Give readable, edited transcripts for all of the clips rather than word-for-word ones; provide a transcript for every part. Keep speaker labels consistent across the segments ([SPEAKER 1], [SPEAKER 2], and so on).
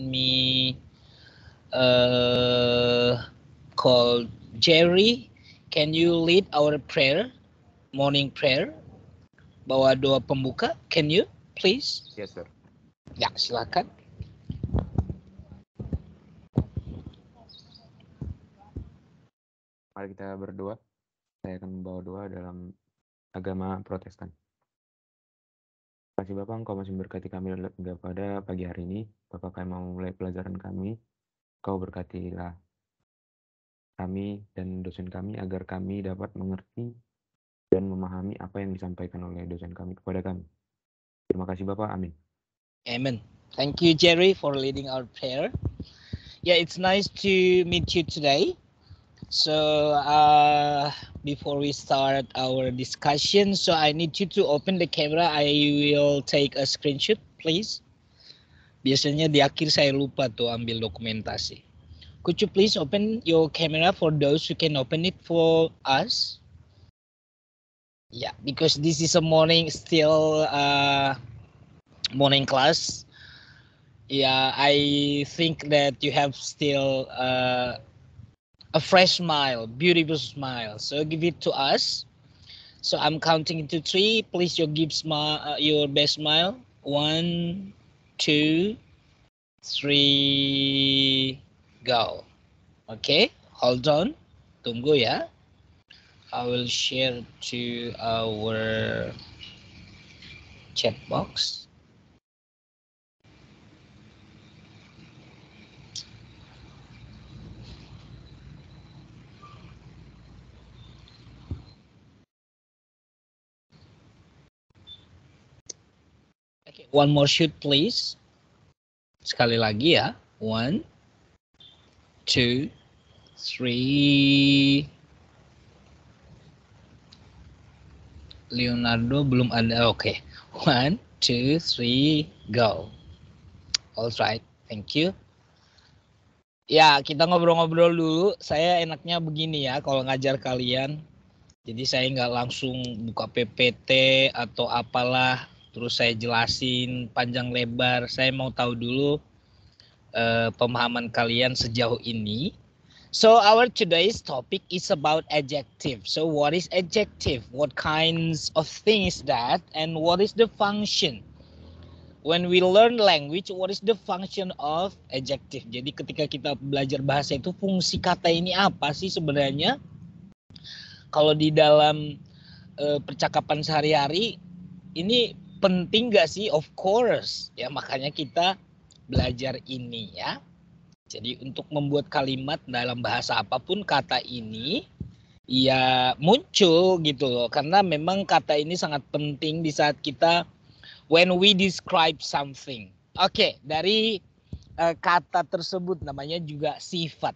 [SPEAKER 1] me call Jerry. Can you lead our prayer, morning prayer? Bawa doa pembuka. Can you, please?
[SPEAKER 2] Yes, sir.
[SPEAKER 1] Ya, silakan.
[SPEAKER 2] Mari kita berdoa. Saya akan membawa doa dalam agama Protestan. Terima kasih Bapak, Engkau masih memberkati kami pada pagi hari ini. Bapak, kami mau mulai pelajaran kami. Kau berkatilah kami dan dosen kami agar kami dapat mengerti dan memahami apa yang disampaikan oleh dosen kami kepada kami. Terima kasih Bapak, amin.
[SPEAKER 1] Amen. Thank you, Jerry, for leading our prayer. Yeah, it's nice to meet you today. So before we start our discussion, so I need you to open the camera. I will take a screenshot, please. Biasanya di akhir saya lupa tuh ambil dokumentasi. Could you please open your camera for those who can open it for us? Yeah, because this is a morning morning class. Yeah, I think that you have still a fresh smile, beautiful smile. So give it to us. So I'm counting into 3. Please give your best smile. 1, 2, 3, go. Okay, hold on. Tunggu ya. I will share to our chat box. Okay, one more shoot please. Sekali lagi ya. 1, 2, 3. Leonardo belum ada. Oke. 1, 2, 3, go. Alright, thank you. Ya, kita ngobrol-ngobrol dulu. Saya enaknya begini ya kalau ngajar kalian. Jadi saya nggak langsung buka PPT atau apalah, terus saya jelasin panjang lebar. Saya mau tahu dulu pemahaman kalian sejauh ini. So our today's topic is about adjective. So what is adjective? What kinds of things that? And what is the function? When we learn language, what is the function of adjective? Jadi ketika kita belajar bahasa itu fungsi kata ini apa sih sebenarnya? Kalau di dalam percakapan sehari-hari ini penting nggak sih? Of course, ya makanya kita belajar ini ya. Jadi untuk membuat kalimat dalam bahasa apapun kata ini ya muncul gitu loh. Karena memang kata ini sangat penting di saat kita when we describe something. Oke, dari kata tersebut namanya juga sifat.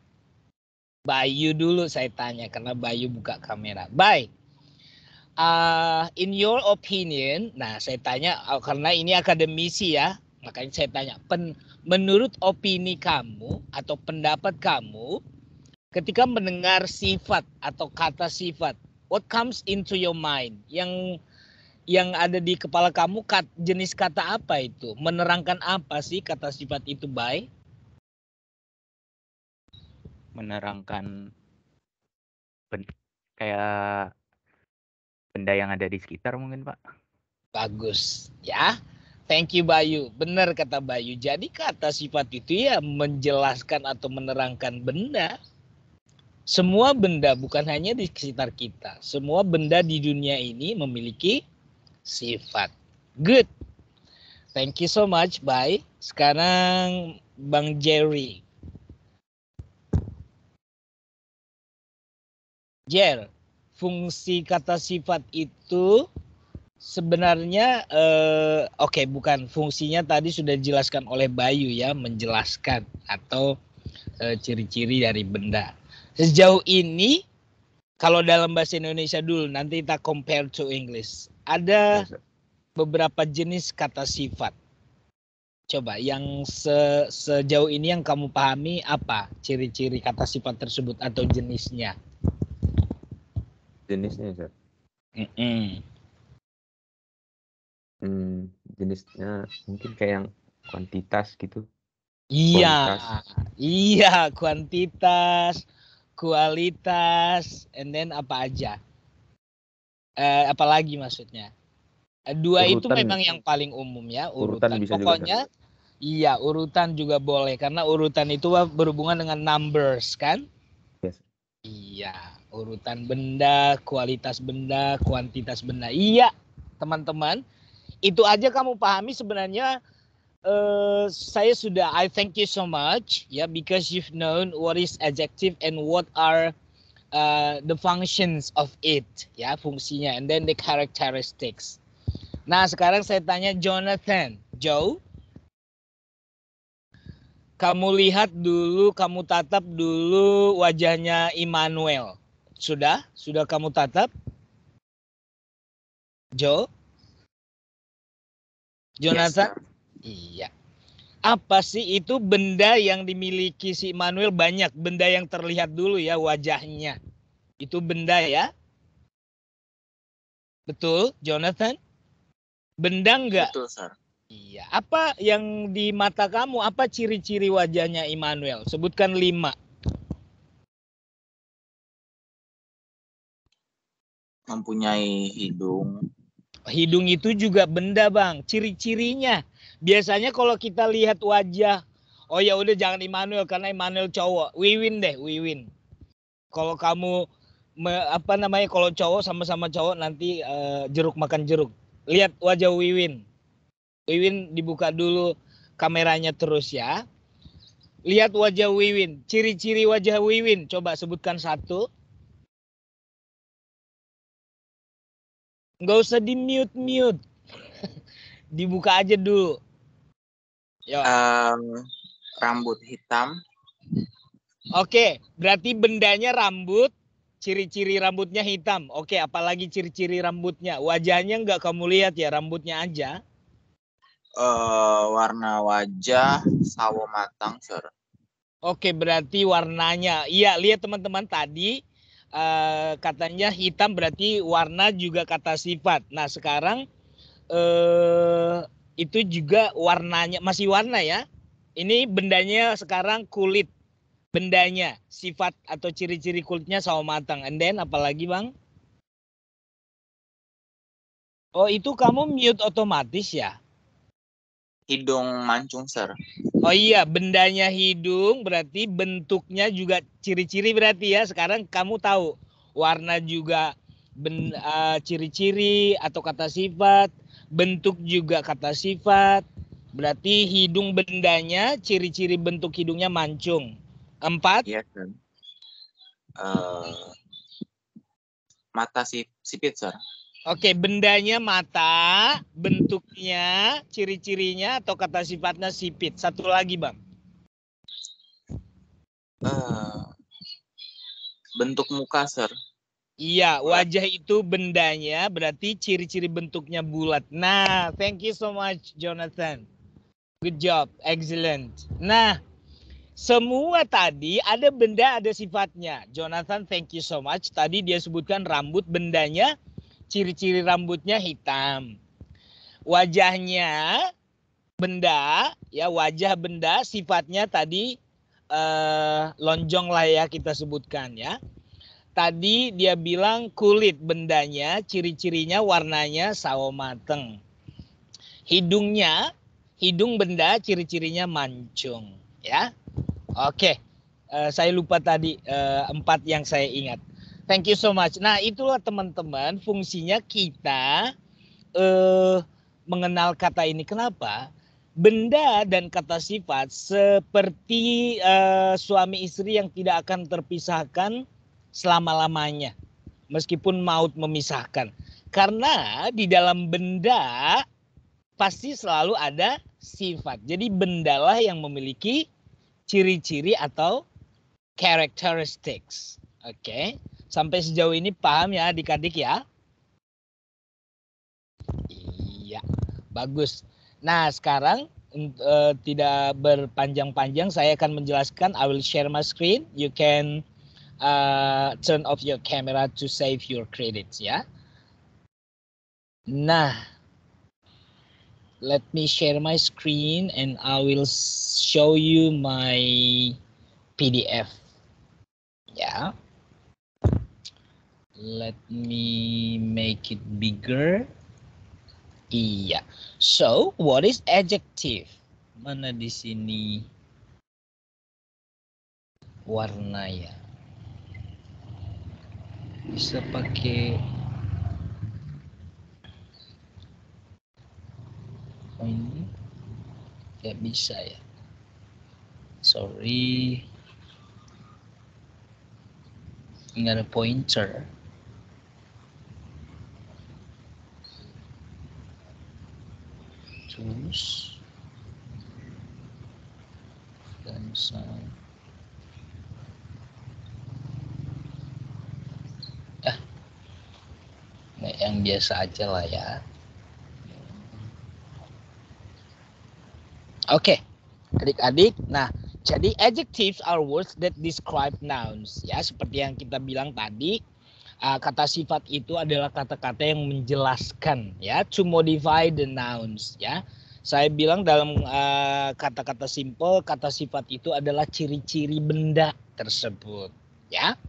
[SPEAKER 1] Bayu dulu saya tanya karena Bayu buka kamera. Baik. In your opinion, nah saya tanya karena ini akademisi ya, makanya saya tanya, menurut opini kamu atau pendapat kamu, ketika mendengar sifat atau kata sifat, what comes into your mind? Yang ada di kepala kamu jenis kata apa itu? Menerangkan apa sih kata sifat itu, Bay?
[SPEAKER 3] Menerangkan kayak benda yang ada di sekitar mungkin, Pak.
[SPEAKER 1] Bagus, ya. Thank you, Bayu. Benar kata Bayu. Jadi kata sifat itu ya menjelaskan atau menerangkan benda. Semua benda bukan hanya di sekitar kita. Semua benda di dunia ini memiliki sifat. Good. Thank you so much, bye. Sekarang Bang Jerry. Jer, fungsi kata sifat itu sebenarnya oke, bukan fungsinya tadi sudah dijelaskan oleh Bayu ya, menjelaskan atau ciri-ciri dari benda. Sejauh ini kalau dalam bahasa Indonesia dulu, nanti kita compare to English. Ada beberapa jenis kata sifat. Coba yang sejauh ini yang kamu pahami apa ciri-ciri kata sifat tersebut atau jenisnya?
[SPEAKER 2] Jenisnya, Sir. Jenisnya mungkin kayak yang kuantitas gitu.
[SPEAKER 1] Iya,
[SPEAKER 2] Kualitas.
[SPEAKER 1] kuantitas, kualitas, and then apa aja? Apalagi maksudnya? Dua itu
[SPEAKER 2] Urutan.
[SPEAKER 1] memang yang paling umum ya,
[SPEAKER 2] Urutan
[SPEAKER 1] urutan.
[SPEAKER 2] bisa juga,
[SPEAKER 1] Pokoknya, iya urutan juga boleh karena urutan itu berhubungan dengan numbers kan?
[SPEAKER 2] Yes.
[SPEAKER 1] Iya, urutan benda, kualitas benda, kuantitas benda. Iya, teman-teman. Itu aja kamu pahami sebenarnya. Saya sudah, I thank you so much ya, because you've known what is adjective and what are the functions of it ya, fungsinya, and then the characteristics. Nah sekarang saya tanya Jonathan, Joe, kamu lihat dulu, kamu tatap dulu wajahnya Immanuel. Sudah kamu tatap, Joe, Jonathan? Yes, iya. Apa sih itu benda yang dimiliki si Immanuel? Banyak benda yang terlihat dulu ya wajahnya. Itu benda ya? Betul, Jonathan? Benda enggak?
[SPEAKER 4] Betul, Sir.
[SPEAKER 1] Iya. Apa yang di mata kamu? Apa ciri-ciri wajahnya Immanuel? Sebutkan 5.
[SPEAKER 4] Mempunyai hidung.
[SPEAKER 1] Hidung itu juga benda, Bang. Ciri-cirinya. Biasanya kalau kita lihat wajah, oh ya udah jangan Immanuel karena Immanuel cowok. Wiwin deh, Wiwin. Kalau kamu kalau cowok sama-sama cowok nanti jeruk makan jeruk. Lihat wajah Wiwin. Wiwin dibuka dulu kameranya terus ya. Lihat wajah Wiwin. Ciri-ciri wajah Wiwin. Coba sebutkan 1. Nggak usah di-mute. Dibuka aja dulu. Yo.
[SPEAKER 4] Rambut hitam.
[SPEAKER 1] Oke, berarti bendanya rambut. Ciri-ciri rambutnya hitam. Oke, apalagi ciri-ciri rambutnya? Wajahnya nggak kamu lihat ya, rambutnya aja.
[SPEAKER 4] Warna wajah sawo matang, Sir.
[SPEAKER 1] Oke, berarti warnanya. Iya, lihat teman-teman tadi katanya hitam berarti warna juga kata sifat. Nah, sekarang itu juga warnanya masih warna ya. Ini bendanya sekarang kulit. Bendanya, sifat atau ciri-ciri kulitnya sawo matang. And then apalagi, Bang? Oh, itu kamu mute otomatis ya?
[SPEAKER 4] Hidung mancung, Sir.
[SPEAKER 1] Oh iya, bendanya hidung berarti bentuknya juga ciri-ciri berarti ya. Sekarang kamu tahu warna juga ciri-ciri atau kata sifat, bentuk juga kata sifat. Berarti hidung bendanya, ciri-ciri bentuk hidungnya mancung. 4.
[SPEAKER 4] Iya, Sir. Mata sipit, Sir.
[SPEAKER 1] Oke, bendanya mata, bentuknya, ciri-cirinya atau kata sifatnya sipit. Satu lagi, Bang.
[SPEAKER 4] Bentuk muka, Sir.
[SPEAKER 1] Iya, wajah itu bendanya, berarti ciri-ciri bentuknya bulat. Nah, thank you so much, Jonathan. Good job, excellent. Nah, semua tadi ada benda, ada sifatnya. Jonathan, thank you so much. Tadi dia sebutkan rambut, bendanya, ciri-ciri rambutnya hitam. Wajahnya, benda, ya wajah benda, sifatnya tadi lonjong lah ya kita sebutkan ya. Tadi dia bilang kulit bendanya, ciri-cirinya warnanya sawo mateng. Hidungnya, hidung benda, ciri-cirinya mancung. Ya, oke. Saya lupa tadi 4 yang saya ingat. Thank you so much. Nah, itulah teman-teman fungsinya kita mengenal kata ini. Kenapa? Benda dan kata sifat seperti suami istri yang tidak akan terpisahkan selama-lamanya. Meskipun maut memisahkan. Karena di dalam benda pasti selalu ada sifat. Jadi bendalah yang memiliki ciri-ciri atau characteristics. Oke. Sampai sejauh ini paham ya adik-adik ya? Iya, bagus. Nah, sekarang tidak berpanjang-panjang, saya akan menjelaskan. I will share my screen. You can turn off your camera to save your credits ya. Nah, let me share my screen and I will show you my PDF. Yeah. Let me make it bigger. Iya. So, what is adjective? Mana di sini warna ya? Bisa pakai ini? Gak bisa ya. Sorry. Nggak ada pointer. Terus dan yang biasa aja lah ya. Oke, adik-adik. Nah, jadi adjectives are words that describe nouns. Ya, seperti yang kita bilang tadi, kata sifat itu adalah kata-kata yang menjelaskan, ya, to modify the nouns. Ya, saya bilang dalam kata-kata simple, kata sifat itu adalah ciri-ciri benda tersebut. Ya,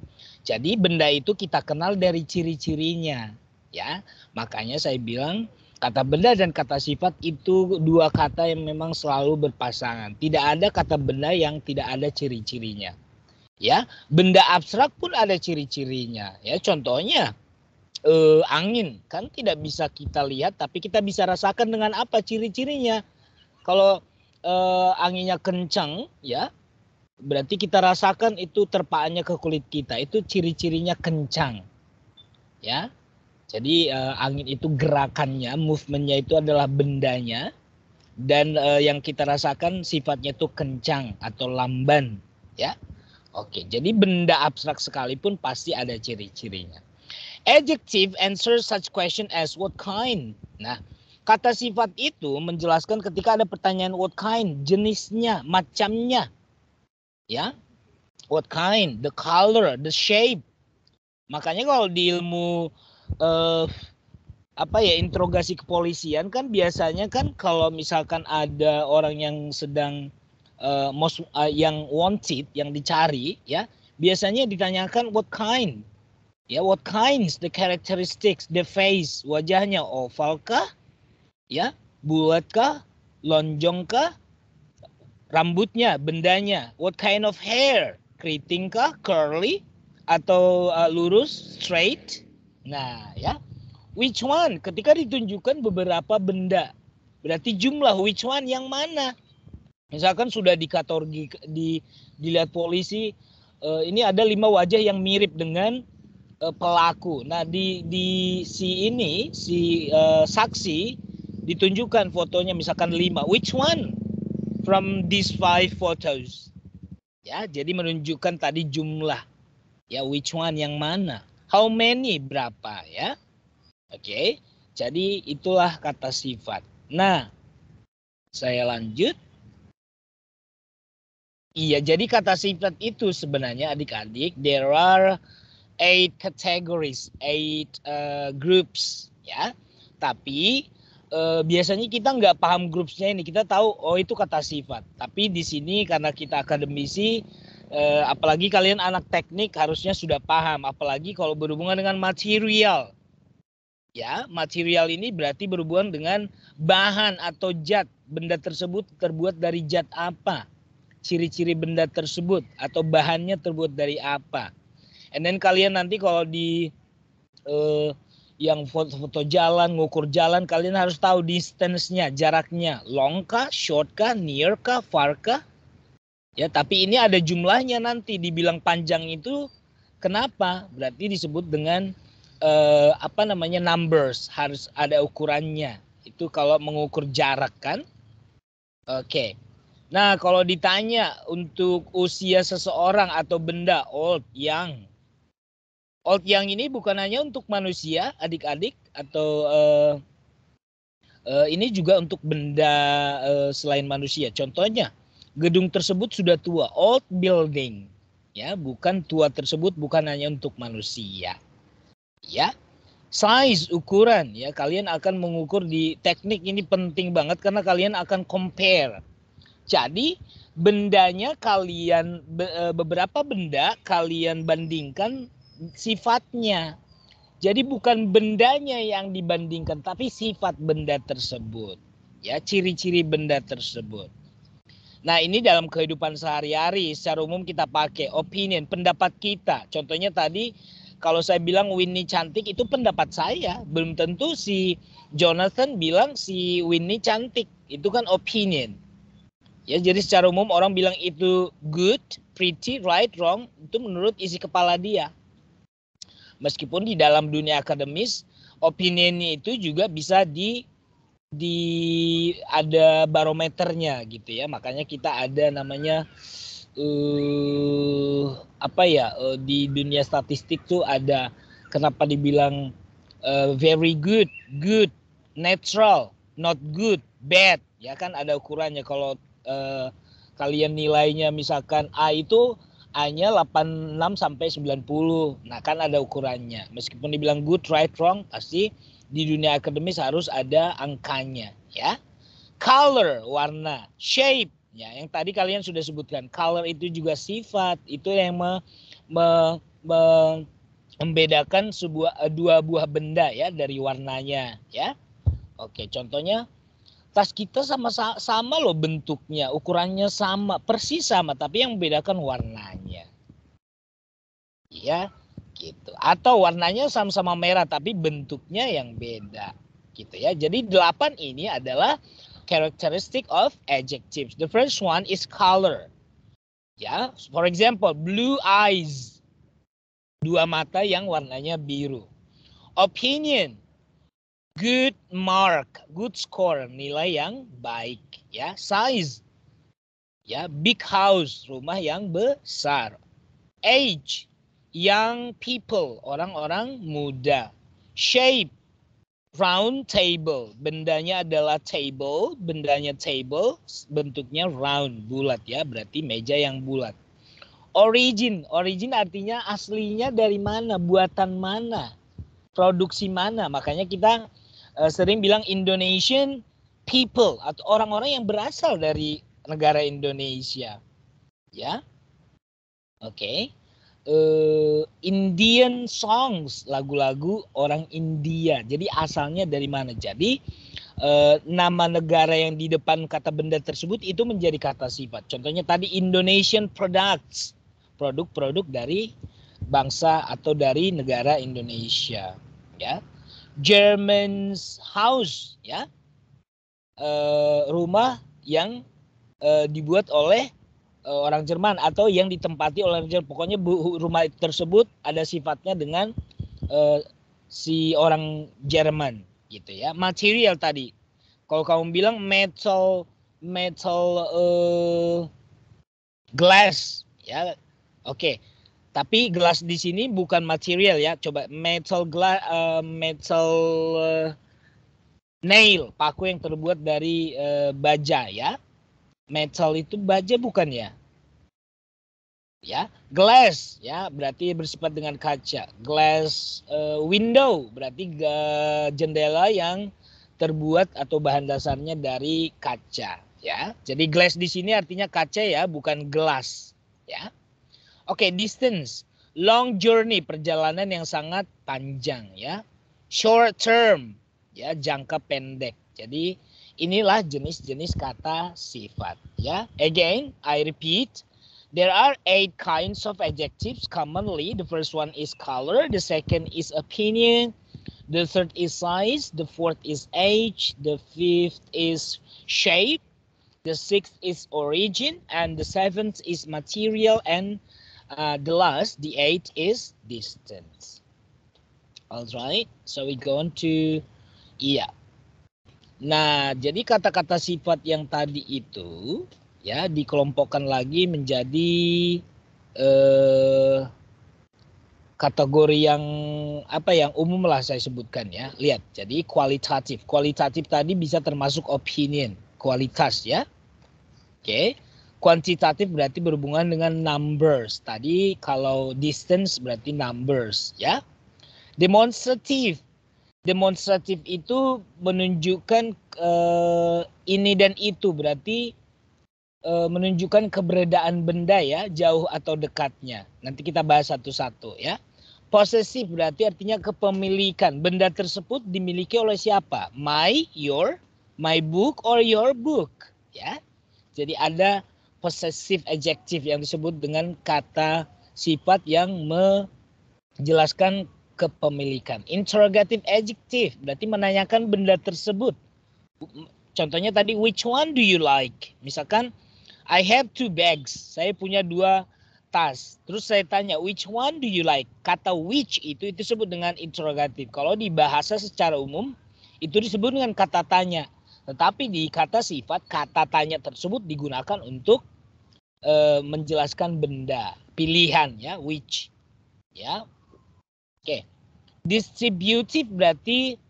[SPEAKER 1] jadi benda itu kita kenal dari ciri-cirinya. Ya, makanya saya bilang kata benda dan kata sifat itu dua kata yang memang selalu berpasangan. Tidak ada kata benda yang tidak ada ciri-cirinya. Ya, benda abstrak pun ada ciri-cirinya. Ya, contohnya angin kan tidak bisa kita lihat, tapi kita bisa rasakan dengan apa ciri-cirinya. Kalau anginnya kencang, ya, berarti kita rasakan itu terpaannya ke kulit kita. Itu ciri-cirinya kencang. Ya. Jadi angin itu gerakannya, movementnya itu adalah bendanya, dan yang kita rasakan sifatnya itu kencang atau lamban, ya. Oke, jadi benda abstrak sekalipun pasti ada ciri-cirinya. Adjective answers such question as what kind. Nah, kata sifat itu menjelaskan ketika ada pertanyaan what kind, jenisnya, macamnya, ya. What kind, the color, the shape. Makanya kalau di ilmu interogasi kepolisian kan biasanya kan kalau misalkan ada orang yang sedang yang wanted, yang dicari, ya, biasanya ditanyakan what kind, ya, what kinds, the characteristics, the face, wajahnya oval kah, ya, bulat kah, lonjong kah, rambutnya, bendanya, what kind of hair, keriting kah, curly, atau lurus, straight. Nah, ya, which one? Ketika ditunjukkan beberapa benda, berarti jumlah which one yang mana? Misalkan sudah dilihat polisi, ini ada 5 wajah yang mirip dengan pelaku. Nah, di saksi ditunjukkan fotonya misalkan 5. Which one from these 5 photos? Ya, jadi menunjukkan tadi jumlah. Ya, which one yang mana? How many, berapa, ya? Oke, jadi itulah kata sifat. Nah, saya lanjut. Iya, jadi kata sifat itu sebenarnya adik-adik, there are 8 categories, 8 groups, ya. Tapi biasanya kita nggak paham groupsnya ini, kita tahu oh itu kata sifat. Tapi di sini karena kita akademisi, apalagi kalian anak teknik harusnya sudah paham, apalagi kalau berhubungan dengan material. Ya, material ini berarti berhubungan dengan bahan atau zat. Benda tersebut terbuat dari zat apa? Ciri-ciri benda tersebut atau bahannya terbuat dari apa? And then kalian nanti kalau di yang foto-foto jalan, ngukur jalan, kalian harus tahu distance-nya, jaraknya, long kah, short kah, near kah, far kah? Ya, tapi ini ada jumlahnya nanti dibilang panjang itu kenapa? Berarti disebut dengan numbers, harus ada ukurannya. Itu kalau mengukur jarak kan. Oke. Nah, kalau ditanya untuk usia seseorang atau benda, old, young. Old, young ini bukan hanya untuk manusia, adik-adik, atau ini juga untuk benda selain manusia. Contohnya, gedung tersebut sudah tua, old building. Ya, bukan tua tersebut bukan hanya untuk manusia. Ya, Size, ukuran, ya. Kalian akan mengukur di teknik ini penting banget karena kalian akan compare. Jadi bendanya kalian, beberapa benda kalian bandingkan sifatnya. Jadi bukan bendanya yang dibandingkan, tapi sifat benda tersebut. Ya, ciri-ciri benda tersebut. Nah, ini dalam kehidupan sehari-hari secara umum kita pakai opinion, pendapat kita. Contohnya tadi kalau saya bilang Winnie cantik, itu pendapat saya. Belum tentu si Jonathan bilang si Winnie cantik. Itu kan opinion. Ya, jadi secara umum orang bilang itu good, pretty, right, wrong, itu menurut isi kepala dia. Meskipun di dalam dunia akademis, opinion itu juga bisa ada barometernya gitu ya. Makanya kita ada namanya di dunia statistik tuh ada, kenapa dibilang very good, good, neutral, not good, bad, ya kan ada ukurannya. Kalau kalian nilainya misalkan A itu A-nya 86 sampai 90. Nah, kan ada ukurannya. Meskipun dibilang good, right, wrong, pasti di dunia akademis harus ada angkanya, ya. Color, warna, shape, ya, yang tadi kalian sudah sebutkan. Color itu juga sifat, itu yang membedakan dua buah benda ya dari warnanya, ya. Oke, contohnya tas kita sama loh bentuknya, ukurannya sama, persis sama, tapi yang membedakan warnanya. Ya, gitu. Atau warnanya sama-sama merah tapi bentuknya yang beda, gitu ya. Jadi 8 ini adalah characteristic of adjectives. The first one is color. Ya, for example, blue eyes. Dua mata yang warnanya biru. Opinion. Good mark, good score, nilai yang baik, ya. Size, ya, big house, rumah yang besar. Age, young people, orang-orang muda. Shape, round table, bendanya adalah table, bentuknya round, bulat ya, berarti meja yang bulat. Origin, origin artinya aslinya dari mana, buatan mana, produksi mana, makanya kita sering bilang Indonesian people atau orang-orang yang berasal dari negara Indonesia, ya. Oke. Indian songs, lagu-lagu orang India. Jadi asalnya dari mana? Jadi nama negara yang di depan kata benda tersebut itu menjadi kata sifat. Contohnya tadi Indonesian products, produk-produk dari bangsa atau dari negara Indonesia, ya. German's house, ya, rumah yang dibuat oleh orang Jerman atau yang ditempati oleh orang Jerman. Pokoknya rumah tersebut ada sifatnya dengan si orang Jerman, gitu ya. Material tadi, kalau kamu bilang metal glass, ya, oke. Tapi gelas di sini bukan material ya. Coba metal nail, paku yang terbuat dari baja ya. Metal itu baja bukan ya? Ya, glass ya berarti bersifat dengan kaca. Glass window berarti jendela yang terbuat atau bahan dasarnya dari kaca ya. Jadi glass di sini artinya kaca ya, bukan gelas ya. Oke, distance, long journey, perjalanan yang sangat panjang ya. Short term, ya, jangka pendek. Jadi inilah jenis-jenis kata sifat ya. Again, I repeat, there are 8 kinds of adjectives commonly. The first one is color, the second is opinion, the third is size, the fourth is age, the fifth is shape, the sixth is origin, and the seventh is material, and the last, the 8th is distance. Alright, so we go on to Nah, jadi kata-kata sifat yang tadi itu ya dikelompokkan lagi menjadi kategori yang yang umum lah saya sebutkan ya. Lihat, jadi kualitatif. Kualitatif tadi bisa termasuk opinion, kualitas ya. Oke. Kuantitatif berarti berhubungan dengan numbers. Tadi kalau distance berarti numbers ya. Demonstrative Demonstratif itu menunjukkan ini dan itu, berarti menunjukkan keberadaan benda ya, jauh atau dekatnya. Nanti kita bahas satu-satu ya. Possessive berarti artinya kepemilikan. Benda tersebut dimiliki oleh siapa? My, your, my book, or your book. Ya. Jadi ada possessive adjective yang disebut dengan kata sifat yang menjelaskan kepemilikan. Interrogative adjective berarti menanyakan benda tersebut. Contohnya tadi, which one do you like? Misalkan, I have 2 bags. Saya punya 2 tas. Terus saya tanya, which one do you like? Kata which itu disebut dengan interrogatif. Kalau di bahasa secara umum, itu disebut dengan kata tanya. Tetapi di kata sifat, kata tanya tersebut digunakan untuk menjelaskan benda. Pilihan ya, which. Ya. Oke. Distributif berarti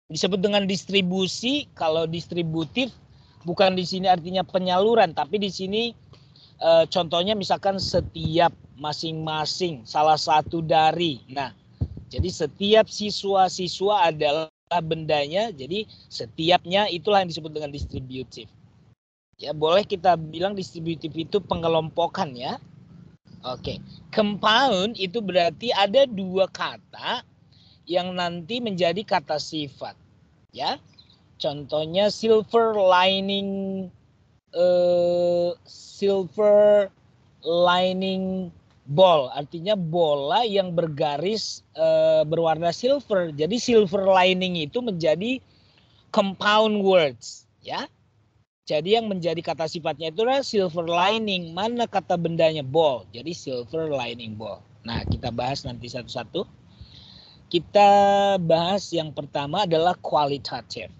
[SPEAKER 1] disebut dengan distribusi. Kalau distributif bukan di sini artinya penyaluran, tapi di sini contohnya misalkan setiap, masing-masing, salah satu dari. Nah, jadi setiap siswa-siswa adalah bendanya, jadi setiapnya itulah yang disebut dengan distributif. Ya, boleh kita bilang distributif itu pengelompokan ya. Oke, compound itu berarti ada 2 kata yang nanti menjadi kata sifat. Ya, contohnya silver lining ball, artinya bola yang bergaris berwarna silver. Jadi silver lining itu menjadi compound words, ya. Jadi yang menjadi kata sifatnya itu adalah silver lining. Mana kata bendanya? Ball. Jadi silver lining ball. Nah, kita bahas nanti satu-satu. Kita bahas yang pertama adalah kualitatif.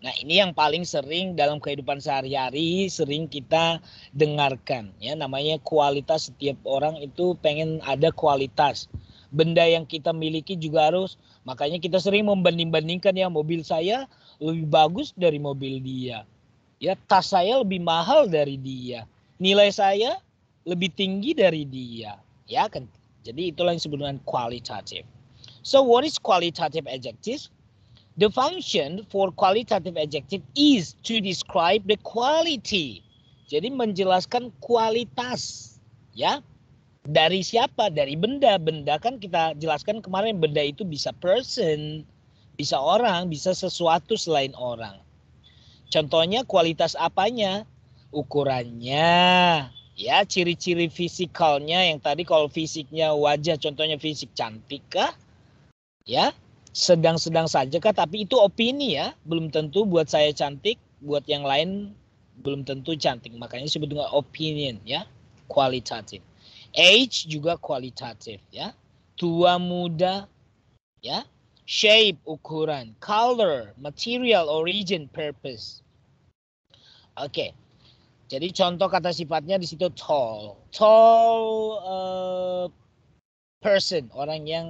[SPEAKER 1] Nah, ini yang paling sering dalam kehidupan sehari-hari sering kita dengarkan. Ya, namanya kualitas. Setiap orang itu pengen ada kualitas. Benda yang kita miliki juga harus. Makanya kita sering membanding-bandingkan ya, mobil saya lebih bagus dari mobil dia. Ya, tas saya lebih mahal dari dia. Nilai saya lebih tinggi dari dia. Ya kan? Jadi itulah yang disebut dengan kualitatif. So what is qualitative adjective? The function for qualitative adjective is to describe the quality. Jadi menjelaskan kualitas. Ya. Dari siapa? Dari benda. Benda kan kita jelaskan kemarin, benda itu bisa person, bisa orang, bisa sesuatu selain orang. Contohnya kualitas apanya? Ukurannya, ya, ciri-ciri fisikalnya yang tadi kalau fisiknya wajah, contohnya fisik cantik kah? Ya, sedang-sedang saja kah? Tapi itu opini ya, belum tentu buat saya cantik, buat yang lain belum tentu cantik. Makanya disebut dengan opinion ya, kualitatif. Age juga kualitatif ya, tua muda ya. Shape, ukuran, color, material, origin, purpose. Oke. Jadi contoh kata sifatnya di situ tall. Tall person, orang yang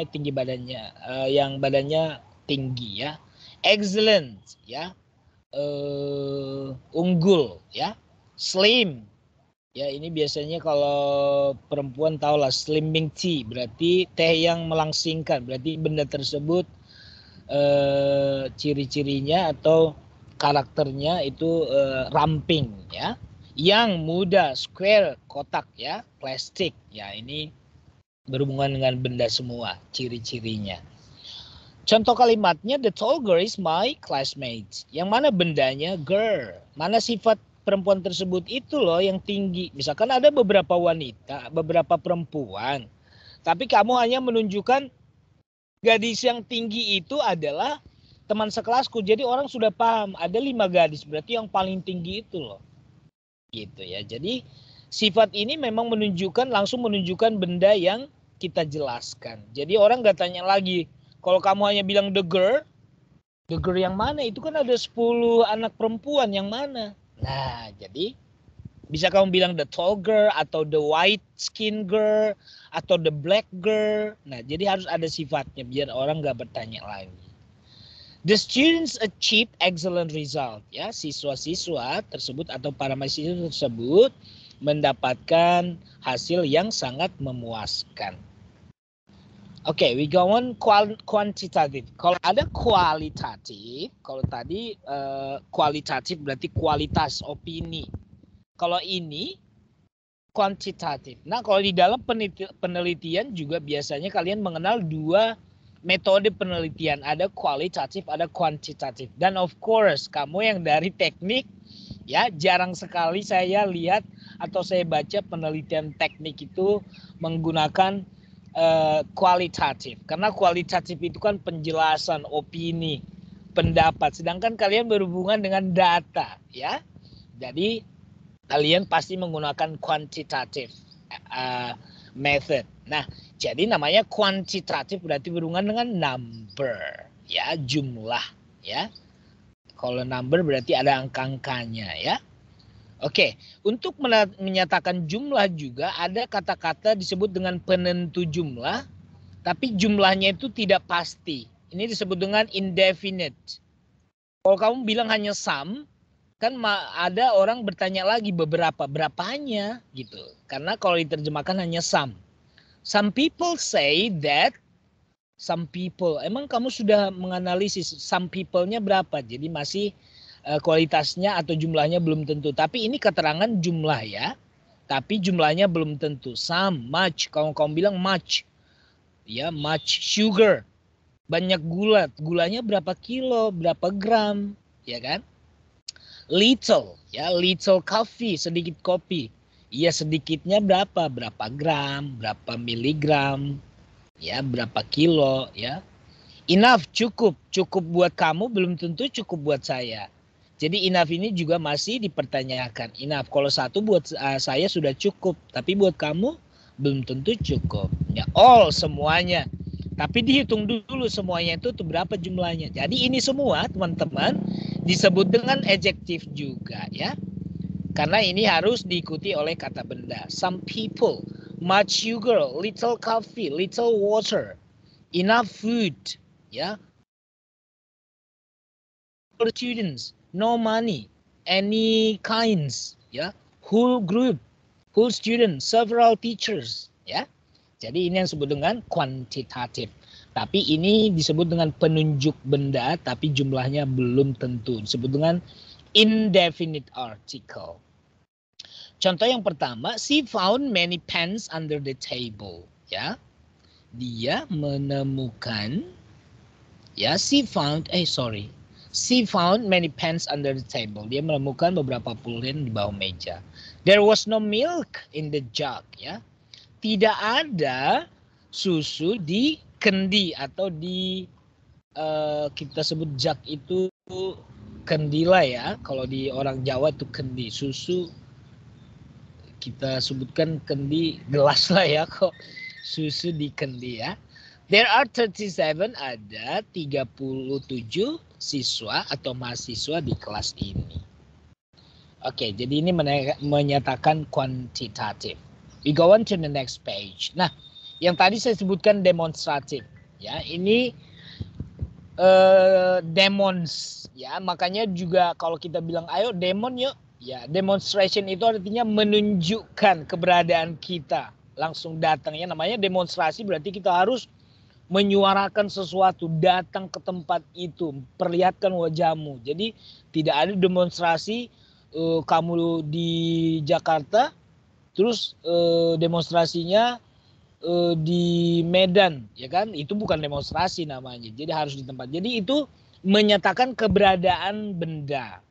[SPEAKER 1] tinggi badannya, yang badannya tinggi ya. Excellent ya. Unggul ya. Slim. Ya, ini biasanya kalau perempuan tahu lah, slimming tea berarti teh yang melangsingkan, berarti benda tersebut ciri-cirinya atau karakternya itu ramping ya. Yang muda, square, kotak ya, plastik. Ya, ini berhubungan dengan benda semua ciri-cirinya. Contoh kalimatnya, the tall girl is my classmate. Yang mana bendanya? Girl. Mana sifat perempuan tersebut? Itu loh yang tinggi. Misalkan ada beberapa wanita, beberapa perempuan. Tapi kamu hanya menunjukkan gadis yang tinggi itu adalah teman sekelasku. Jadi orang sudah paham. Ada 5 gadis. Berarti yang paling tinggi itu loh. Gitu ya. Jadi sifat ini memang langsung menunjukkan benda yang kita jelaskan. Jadi orang gak tanya lagi. Kalau kamu hanya bilang the girl yang mana? Itu kan ada 10 anak perempuan yang mana? Nah, jadi bisa kamu bilang the tall girl atau the white skin girl atau the black girl. Nah, jadi harus ada sifatnya biar orang gak bertanya lagi. The students achieve excellent result. Ya, siswa-siswa tersebut atau para mahasiswa tersebut mendapatkan hasil yang sangat memuaskan. Oke, we go on quantitative. Kalau ada kualitatif, kalau tadi kualitatif berarti kualitas opini. Kalau ini kuantitatif. Nah, kalau di dalam penelitian juga biasanya kalian mengenal dua metode penelitian. Ada kualitatif, ada kuantitatif. Dan of course, kamu yang dari teknik, ya jarang sekali saya lihat atau saya baca penelitian teknik itu menggunakan kualitatif. Karena kualitatif itu kan penjelasan, opini, pendapat. Sedangkan kalian berhubungan dengan data, ya. Jadi kalian pasti menggunakan quantitative method. Nah, jadi namanya kuantitatif berarti berhubungan dengan number, ya, jumlah, ya. Kalau number berarti ada angka-angkanya, ya. Oke, untuk menyatakan jumlah juga ada kata-kata disebut dengan penentu jumlah, tapi jumlahnya itu tidak pasti. Ini disebut dengan indefinite. Kalau kamu bilang hanya some, kan ada orang bertanya lagi berapanya gitu. Karena kalau diterjemahkan hanya some. Some people say that some people. Emang kamu sudah menganalisis some people-nya berapa? Jadi masih kualitasnya atau jumlahnya belum tentu. Tapi ini keterangan jumlah, ya. Tapi jumlahnya belum tentu. Some, much. Kalau kamu bilang much, ya, much sugar, banyak gula. Gulanya berapa kilo, berapa gram, ya kan? Little, ya, little coffee, sedikit kopi. Iya, sedikitnya berapa gram, berapa miligram, ya, berapa kilo, ya. Enough, cukup buat kamu belum tentu cukup buat saya. Jadi enough ini juga masih dipertanyakan. Enough, kalau satu buat saya sudah cukup, tapi buat kamu belum tentu cukup. Ya, all, semuanya. Tapi dihitung dulu semuanya itu berapa jumlahnya. Jadi ini semua teman-teman disebut dengan adjektif juga, ya. Karena ini harus diikuti oleh kata benda. Some people, much sugar, little coffee, little water, enough food, ya. For students, no money, any kinds, ya. Whole group, whole student, several teachers, ya. Jadi ini yang disebut dengan kuantitatif. Tapi ini disebut dengan penunjuk benda, tapi jumlahnya belum tentu. Disebut dengan indefinite article. Contoh yang pertama, she found many pens under the table. Ya, dia menemukan, ya, she found many pens under the table. Dia menemukan beberapa pulpen di bawah meja. There was no milk in the jug. Ya, tidak ada susu di kendi atau di kita sebut jug itu kendi lah, ya. Kalau di orang Jawa itu kendi, susu kita sebutkan kendi gelas lah, ya, kok susu di kendi, ya. There are 37, ada 37 siswa atau mahasiswa di kelas ini. Oke, jadi ini menyatakan kuantitatif. We go on to the next page. Nah, yang tadi saya sebutkan demonstratif, ya, ini demons, ya. Makanya juga kalau kita bilang ayo demon yuk, ya, demonstration itu artinya menunjukkan keberadaan kita, langsung datang, ya. Namanya demonstrasi berarti kita harus menyuarakan sesuatu, datang ke tempat itu, perlihatkan wajahmu. Jadi tidak ada demonstrasi kamu di Jakarta terus demonstrasinya di Medan, ya kan? Itu bukan demonstrasi namanya. Jadi harus di tempat. Jadi itu menyatakan keberadaan benda,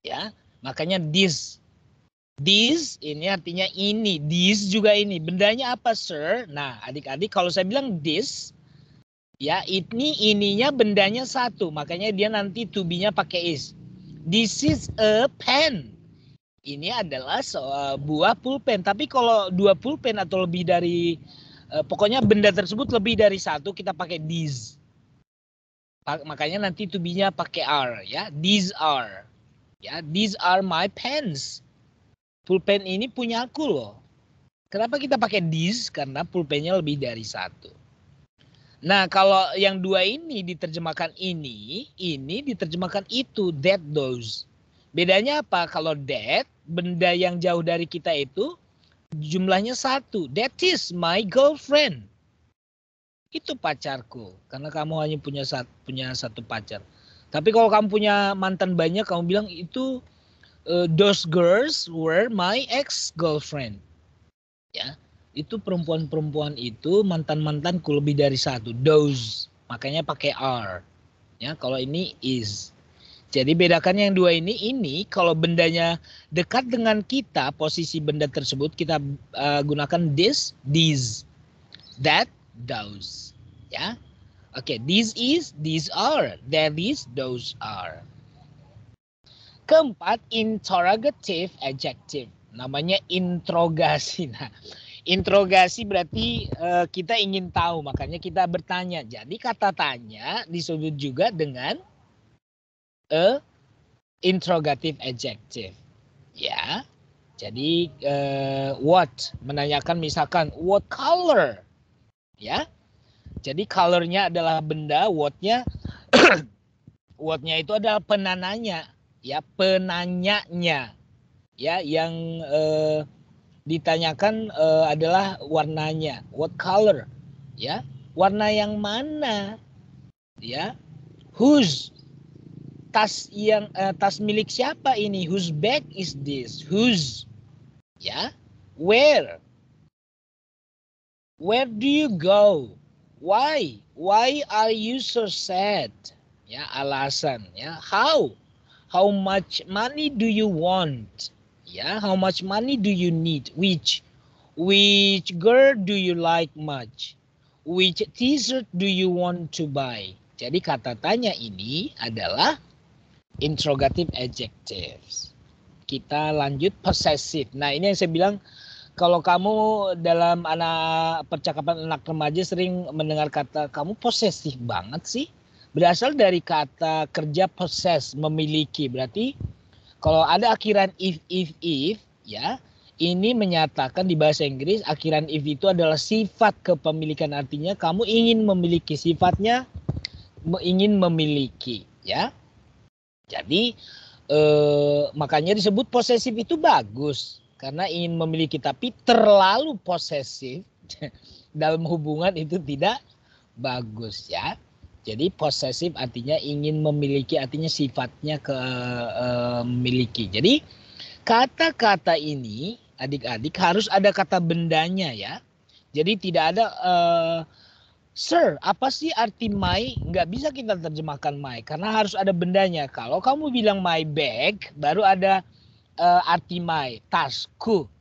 [SPEAKER 1] ya. Makanya this ini artinya ini, this juga ini. Bendanya apa, sir? Nah, adik-adik, kalau saya bilang this, ya, ininya bendanya satu, makanya dia nanti to be-nya pakai is. This is a pen. Ini adalah buah pulpen. Tapi kalau dua pulpen atau lebih dari, pokoknya benda tersebut lebih dari satu, kita pakai these. Makanya nanti to be-nya pakai are, ya. These are, ya. These are my pens. Pulpen ini punya aku loh. Kenapa kita pakai these? Karena pulpennya lebih dari satu. Nah, kalau yang dua ini diterjemahkan ini diterjemahkan itu, that, those. Bedanya apa? Kalau that, benda yang jauh dari kita itu jumlahnya satu. That is my girlfriend. itu pacarku, karena kamu hanya punya satu pacar. Tapi kalau kamu punya mantan banyak, kamu bilang itu those girls were my ex-girlfriend. Ya, itu perempuan-perempuan itu mantan-mantanku lebih dari satu. Those, makanya pakai are. Ya, kalau ini is. Jadi bedakan yang dua ini kalau bendanya dekat dengan kita, posisi benda tersebut kita gunakan this, these, that, those. Ya, oke, this is, these are, that is, those are. Keempat, interrogative adjective. Namanya interogasi. Nah, interogasi berarti kita ingin tahu, makanya kita bertanya. Jadi kata tanya disebut juga dengan a interrogative adjective. Ya. Jadi what menanyakan misalkan what color. Ya. Jadi colornya adalah benda, what-nya what-nya itu adalah penanyanya, ya, penanyanya. Ya, yang ditanyakan adalah warnanya, what color, ya, warna yang mana, ya, whose, tas milik siapa ini, whose bag is this, whose, ya, where do you go, why are you so sad, ya, alasan, ya, how much money do you want, ya, how much money do you need, which girl do you like much, which t-shirt do you want to buy. Jadi kata tanya ini adalah interrogative adjectives. Kita lanjut possessive. Nah, ini yang saya bilang, kalau kamu dalam percakapan anak remaja sering mendengar kata kamu posesif banget sih. Berasal dari kata kerja possess, memiliki. Berarti kalau ada akhiran if, ya, ini menyatakan di bahasa Inggris akhiran if itu adalah sifat kepemilikan, artinya kamu ingin memiliki, sifatnya ingin memiliki, ya. Jadi makanya disebut posesif itu bagus karena ingin memiliki, tapi terlalu posesif dalam hubungan itu tidak bagus, ya. Jadi posesif artinya ingin memiliki, artinya sifatnya memiliki. Jadi kata-kata ini adik-adik harus ada kata bendanya, ya. Jadi tidak ada sir, apa sih arti my? Nggak bisa kita terjemahkan my karena harus ada bendanya. Kalau kamu bilang my bag, baru ada arti my, tasku,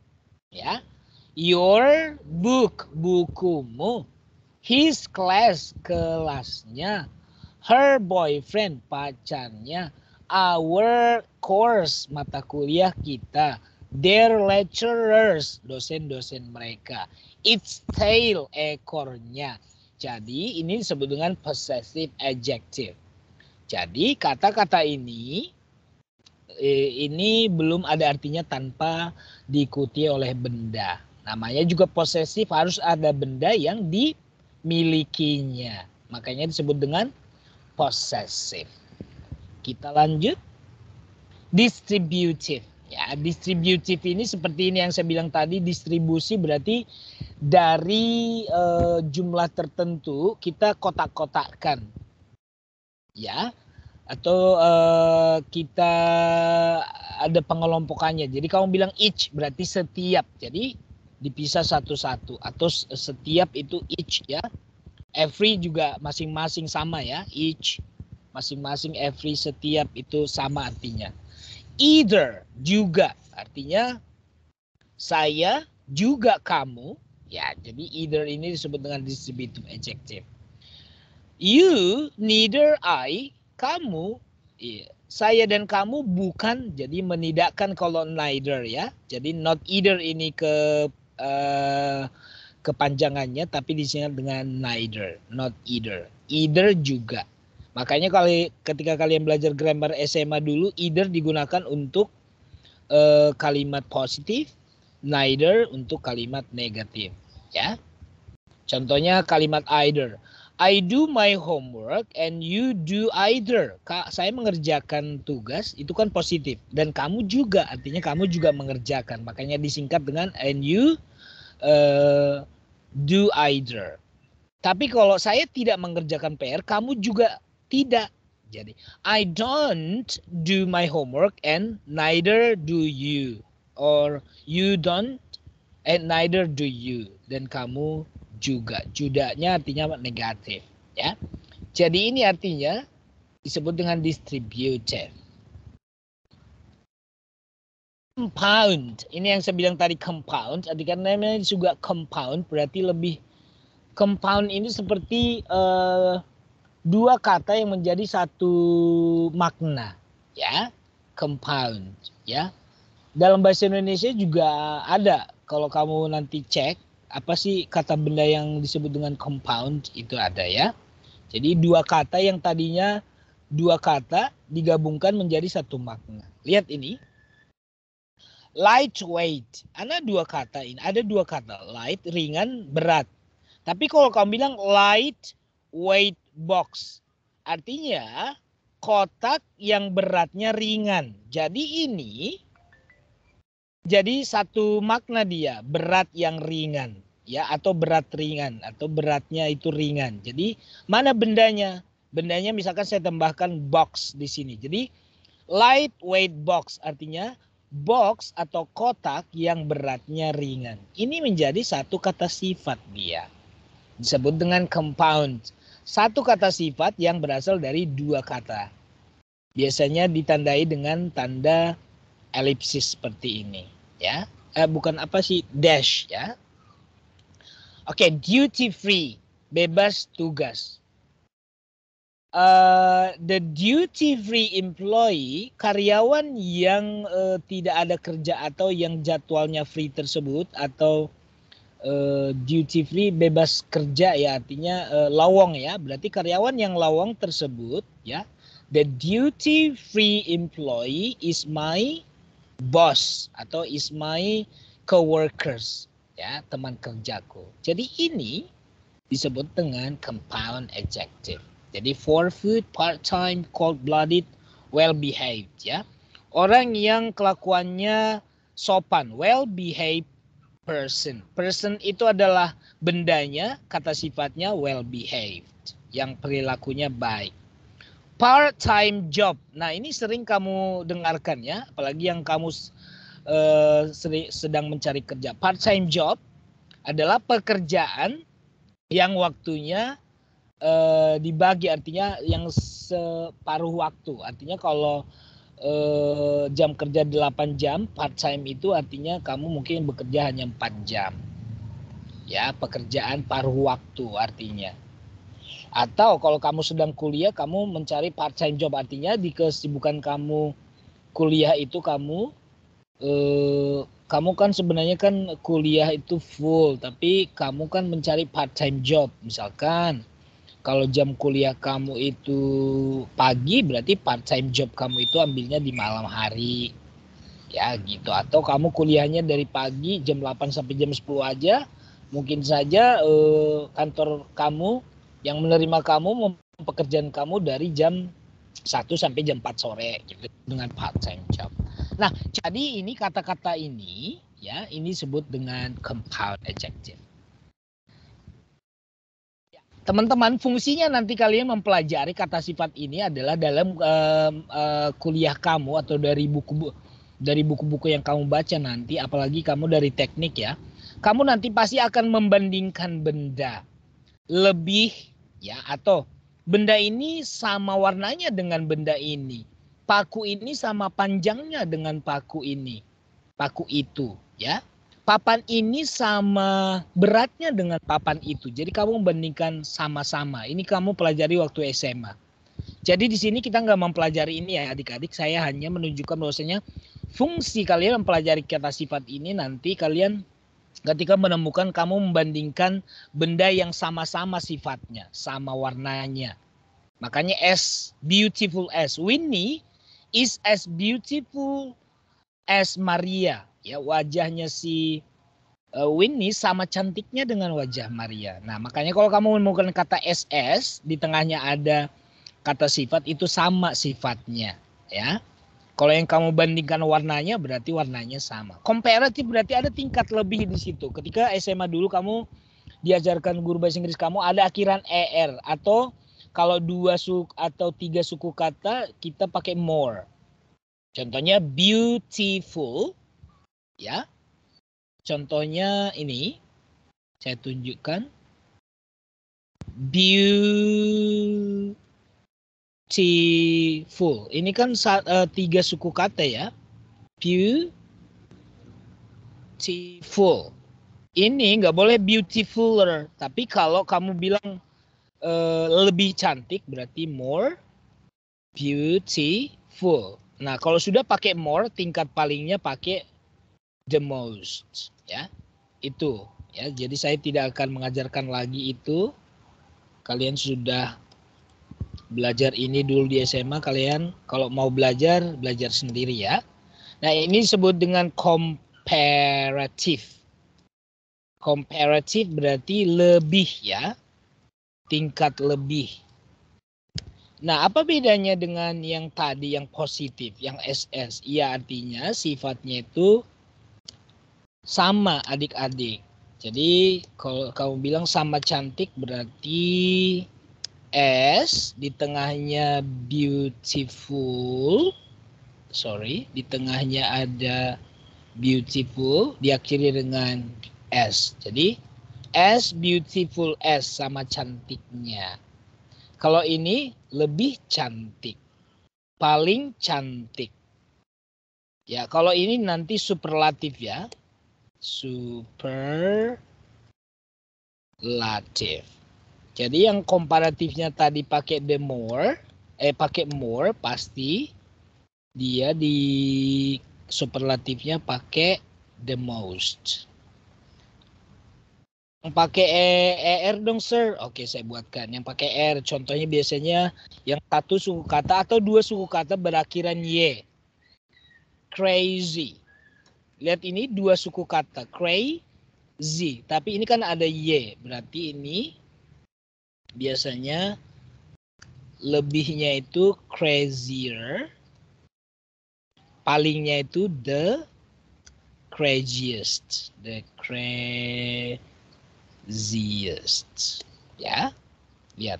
[SPEAKER 1] ya. Your book, bukumu. His class, kelasnya. Her boyfriend, pacarnya. Our course, mata kuliah kita. Their lecturers, dosen-dosen mereka. Its tail, ekornya. Jadi ini disebut dengan possessive adjective. Jadi kata-kata ini belum ada artinya tanpa diikuti oleh benda. Namanya juga possessive, harus ada benda yang dimilikinya. Makanya disebut dengan possessive. Kita lanjut. Distributive. Ya, distributive ini seperti ini yang saya bilang tadi, distribusi berarti dari jumlah tertentu kita kotak-kotakkan. Ya. Atau kita ada pengelompokannya. Jadi kamu bilang each berarti setiap. Jadi dipisah satu-satu, atau setiap itu each, ya. Every juga masing-masing sama, ya. Each masing-masing, every, setiap itu sama artinya. Either juga artinya saya juga kamu, ya. Jadi either ini disebut dengan distributive adjective. You, neither I, kamu, saya dan kamu bukan, jadi menidakkan kalau neither, ya. Jadi not either ini kepanjangannya, tapi disingkat dengan neither, not either. Either juga. Makanya ketika kalian belajar grammar SMA dulu, either digunakan untuk kalimat positif, neither untuk kalimat negatif, ya. Contohnya kalimat either. I do my homework and you do either. Saya mengerjakan tugas, itu kan positif. Dan kamu juga, artinya kamu juga mengerjakan. Makanya disingkat dengan and you do either. Tapi kalau saya tidak mengerjakan PR, kamu juga tidak. Jadi, I don't do my homework and neither do you. Or you don't and neither do you. Dan kamu juga. Judanya artinya negatif. Ya. Jadi ini artinya disebut dengan distributive. Compound. Ini yang saya bilang tadi compound. Karena namanya juga compound berarti lebih. Compound ini seperti dua kata yang menjadi satu makna, ya. Compound, ya. Dalam bahasa Indonesia juga ada. Kalau kamu nanti cek apa sih kata benda yang disebut dengan compound, itu ada, ya. Jadi dua kata yang tadinya dua kata digabungkan menjadi satu makna. Lihat ini. Lightweight. Ada dua kata ini. Ada dua kata. Light, ringan, berat. Tapi kalau kamu bilang light weight box. Artinya kotak yang beratnya ringan. Jadi ini jadi satu makna dia. Berat yang ringan. Ya, atau berat ringan. Atau beratnya itu ringan. Jadi mana bendanya? Bendanya misalkan saya tambahkan box di sini. Jadi lightweight box artinya box atau kotak yang beratnya ringan. Ini menjadi satu kata sifat dia. Disebut dengan compound. Satu kata sifat yang berasal dari dua kata. Biasanya ditandai dengan tanda elipsis seperti ini. Ya, bukan apa sih, dash, ya. Oke, duty free, bebas tugas. The duty free employee, karyawan yang tidak ada kerja atau yang jadwalnya free tersebut, atau duty free bebas kerja, ya, artinya lowong, ya, berarti karyawan yang lowong tersebut, ya. The duty free employee is my boss atau is my coworkers, ya, teman kerjaku. Jadi ini disebut dengan compound adjective. Jadi forefoot, part-time, cold-blooded, well-behaved, ya. Orang yang kelakuannya sopan, well-behaved person. Person itu adalah bendanya, kata sifatnya well-behaved, yang perilakunya baik. Part-time job. Nah, ini sering kamu dengarkan, ya, apalagi yang kamu sedang mencari kerja. Part-time job adalah pekerjaan yang waktunya dibagi, artinya yang separuh waktu. Artinya kalau jam kerja 8 jam, part time itu artinya kamu mungkin bekerja hanya 4 jam. Ya, pekerjaan paruh waktu artinya. Atau kalau kamu sedang kuliah, kamu mencari part time job, artinya di kesibukan kamu kuliah itu kamu kan sebenarnya kan kuliah itu full, tapi kamu kan mencari part time job. Misalkan kalau jam kuliah kamu itu pagi, berarti part time job kamu itu ambilnya di malam hari. Ya, gitu. Atau kamu kuliahnya dari pagi jam 8 sampai jam 10 aja, mungkin saja kantor kamu yang menerima kamu pekerjaan kamu dari jam 1 sampai jam 4 sore gitu, dengan part time job. Nah, jadi ini kata-kata ini, ya, ini disebut dengan compound adjective. Teman-teman, fungsinya nanti kalian mempelajari kata sifat ini adalah dalam kuliah kamu atau dari buku-buku yang kamu baca nanti, apalagi kamu dari teknik, ya. Kamu nanti pasti akan membandingkan benda lebih, ya, atau benda ini sama warnanya dengan benda ini. Paku ini sama panjangnya dengan paku ini. Paku itu, ya. Papan ini sama beratnya dengan papan itu. Jadi kamu membandingkan sama-sama. Ini kamu pelajari waktu SMA. Jadi di sini kita nggak mempelajari ini, ya, adik-adik. Saya hanya menunjukkan bahwasanya fungsi kalian mempelajari kata sifat ini nanti kalian ketika menemukan kamu membandingkan benda yang sama-sama sifatnya, sama warnanya. Makanya as beautiful as Winnie is as beautiful as Maria. Ya, wajahnya si Winnie sama cantiknya dengan wajah Maria. Nah, makanya kalau kamu menemukan kata SS, di tengahnya ada kata sifat, itu sama sifatnya, ya. Kalau yang kamu bandingkan warnanya, berarti warnanya sama. Comparative berarti ada tingkat lebih di situ. Ketika SMA dulu kamu diajarkan guru bahasa Inggris kamu ada akhiran er, atau kalau 2 atau 3 suku kata kita pakai more. Contohnya beautiful, ya. Contohnya ini saya tunjukkan, beautiful. Ini kan 3 suku kata ya. Beautiful. Ini nggak boleh beautifuler, tapi kalau kamu bilang lebih cantik berarti more beautiful. Nah, kalau sudah pakai more, tingkat palingnya pakai the most, ya. Itu, ya. Jadi saya tidak akan mengajarkan lagi itu. Kalian sudah belajar ini dulu di SMA, kalian kalau mau belajar sendiri ya. Nah, ini disebut dengan comparative. Comparative berarti lebih ya, tingkat lebih. Nah, apa bedanya dengan yang tadi yang positif, yang SS? Iya, artinya sifatnya itu sama adik-adik. Jadi kalau kamu bilang sama cantik berarti S, di tengahnya beautiful. Di tengahnya ada beautiful, diakhiri dengan S. Jadi S beautiful S, sama cantiknya. Kalau ini lebih cantik, paling cantik. Ya, kalau ini nanti superlatif ya. Superlatif. Jadi yang komparatifnya tadi pakai the more, pakai more, pasti dia di superlatifnya pakai the most. Yang pakai ER dong sir. Oke, saya buatkan. Yang pakai R contohnya biasanya yang 1 suku kata atau 2 suku kata berakhiran Y. Crazy. Lihat ini 2 suku kata. Crazy. Tapi ini kan ada Y. Berarti ini biasanya lebihnya itu crazier. Palingnya itu the craziest. The craziest, ya, lihat.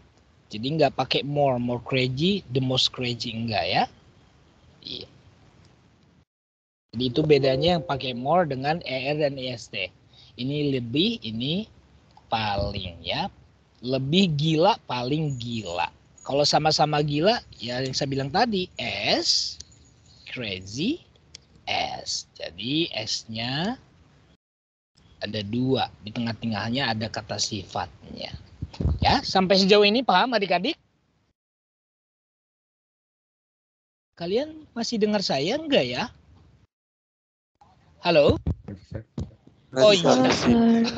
[SPEAKER 1] Jadi nggak pakai more crazy, the most crazy, enggak ya. Iya. Jadi itu bedanya yang pakai more dengan er dan est. Ini lebih, ini paling ya. Lebih gila, paling gila. Kalau sama-sama gila, ya yang saya bilang tadi, S, crazy, S. Jadi S-nya ada 2, di tengah-tengahnya ada kata sifatnya. Ya, sampai sejauh ini paham adik-adik? Kalian masih dengar saya enggak ya? Halo? Oh iya.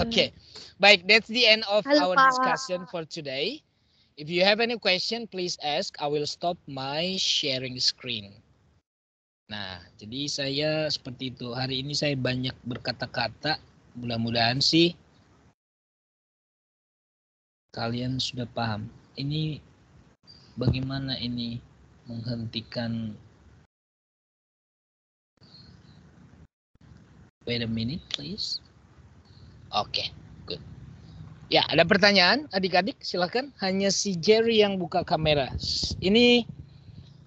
[SPEAKER 1] Oke. Baik, that's the end of our discussion for today. If you have any question, please ask. I will stop my sharing screen. Nah, jadi saya seperti itu. Hari ini saya banyak berkata-kata. Mudah-mudahan sih kalian sudah paham. Ini bagaimana ini menghentikan. Wait a minute, please. Oke, good. Ya, ada pertanyaan adik-adik? Silakan. Hanya si Jerry yang buka kamera. Ini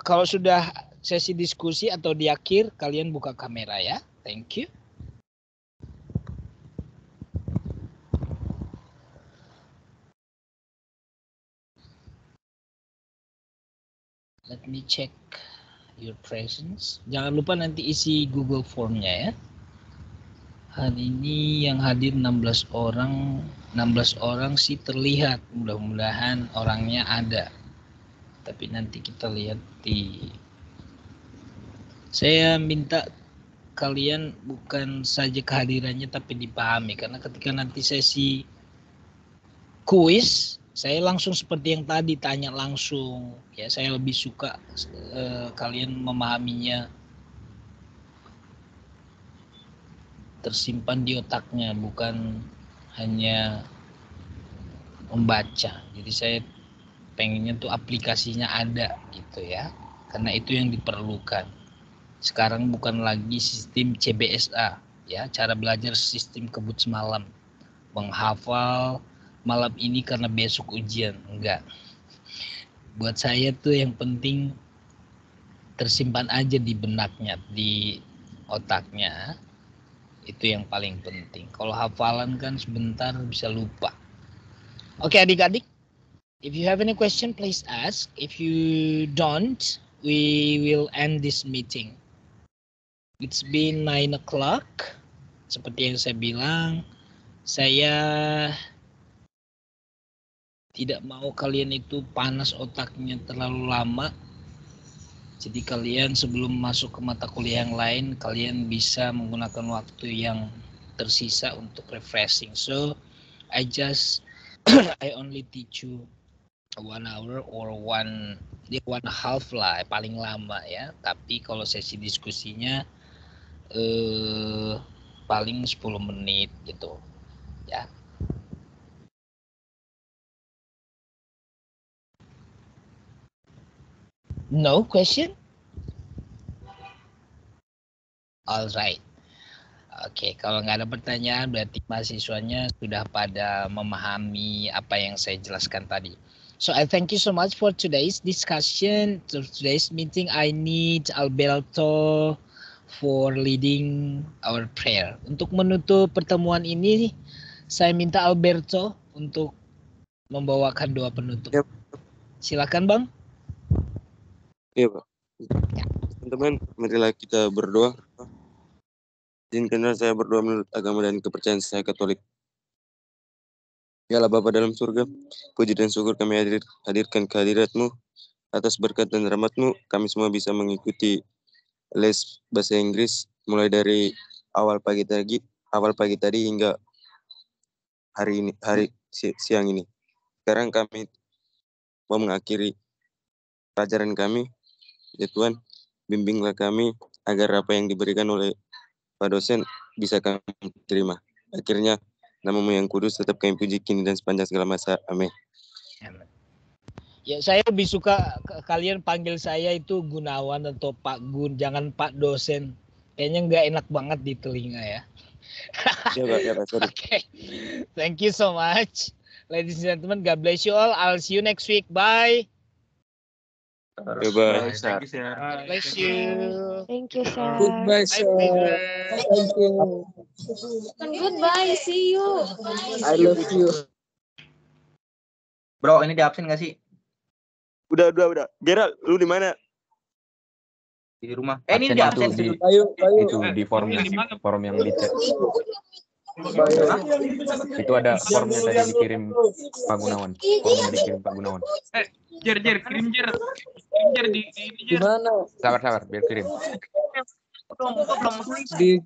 [SPEAKER 1] kalau sudah sesi diskusi atau di akhir, kalian buka kamera ya. Thank you. Let me check your presence. Jangan lupa nanti isi Google Form-nya ya. Hari ini yang hadir 16 orang. 16 orang sih terlihat. Mudah-mudahan orangnya ada. Tapi nanti kita lihat di... Saya minta kalian bukan saja kehadirannya tapi dipahami. Karena ketika nanti sesi kuis, saya langsung seperti yang tadi tanya langsung. Ya, saya lebih suka kalian memahaminya tersimpan di otaknya, bukan hanya membaca. Jadi saya pengennya tuh aplikasinya ada gitu ya. Karena itu yang diperlukan. Sekarang bukan lagi sistem CBSA ya, cara belajar sistem kebut semalam. menghafal malam ini karena besok ujian. Enggak. Buat saya tuh yang penting tersimpan aja di benaknya, di otaknya. Itu yang paling penting. Kalau hafalan kan sebentar bisa lupa. Oke, adik-adik. If you have any question, please ask. If you don't, we will end this meeting. It's been 9 o'clock. Seperti yang saya bilang, saya tidak mau kalian itu panas otaknya terlalu lama. Jadi kalian sebelum masuk ke mata kuliah yang lain, kalian bisa menggunakan waktu yang tersisa untuk refreshing. So, I only teach you 1 hour or 1.5 lah, paling lama ya. Tapi kalau sesi diskusinya paling 10 menit gitu ya. No question? Alright. Oke, kalau nggak ada pertanyaan berarti mahasiswanya sudah pada memahami apa yang saya jelaskan tadi. So I thank you so much for today's discussion, today's meeting. I need Alberto for leading our prayer. Untuk menutup pertemuan ini, saya minta Alberto untuk membawakan doa penutup.
[SPEAKER 5] Yep.
[SPEAKER 1] Silakan, Bang.
[SPEAKER 5] Iya, Pak. Teman-teman, marilah kita berdoa. Izinkanlah saya berdoa menurut agama dan kepercayaan saya Katolik. Ya Allah Bapa dalam surga, puji dan syukur kami hadirkan kehadirat-Mu. Atas berkat dan rahmat-Mu, kami semua bisa mengikuti les bahasa Inggris mulai dari awal pagi tadi hingga hari siang ini. Sekarang kami mau mengakhiri pelajaran kami. Ya Tuhan, bimbinglah kami agar apa yang diberikan oleh Pak dosen bisa kami terima. Akhirnya, nama-Mu yang kudus tetap kami puji kini dan sepanjang segala masa. Amin.
[SPEAKER 1] Ya, saya lebih suka kalian panggil saya itu Gunawan atau Pak Gun, jangan Pak dosen. Kayaknya nggak enak banget di telinga ya.
[SPEAKER 5] Ya, Pak. Sorry.
[SPEAKER 1] Okay. Thank you so much. Ladies and gentlemen, God bless you all. I'll see you next week. Bye.
[SPEAKER 5] Bye, Bye.
[SPEAKER 3] Thank you, sir.
[SPEAKER 1] Bless you.
[SPEAKER 6] Thank you, sir.
[SPEAKER 7] Goodbye, sir. Thank you.
[SPEAKER 6] Goodbye. See you.
[SPEAKER 7] I love you.
[SPEAKER 3] Bro, ini di absen nggak sih?
[SPEAKER 5] Udah. Gerald, lu di mana?
[SPEAKER 3] Di rumah. Ini di absen.
[SPEAKER 7] Ayo.
[SPEAKER 2] Itu di forum yang di chat. Itu ada formnya tadi dikirim Pak Gunawan. Formnya dikirim Pak Gunawan.
[SPEAKER 8] Kirim di
[SPEAKER 7] Di mana?
[SPEAKER 2] Sabar, biar kirim.
[SPEAKER 8] belum
[SPEAKER 7] Di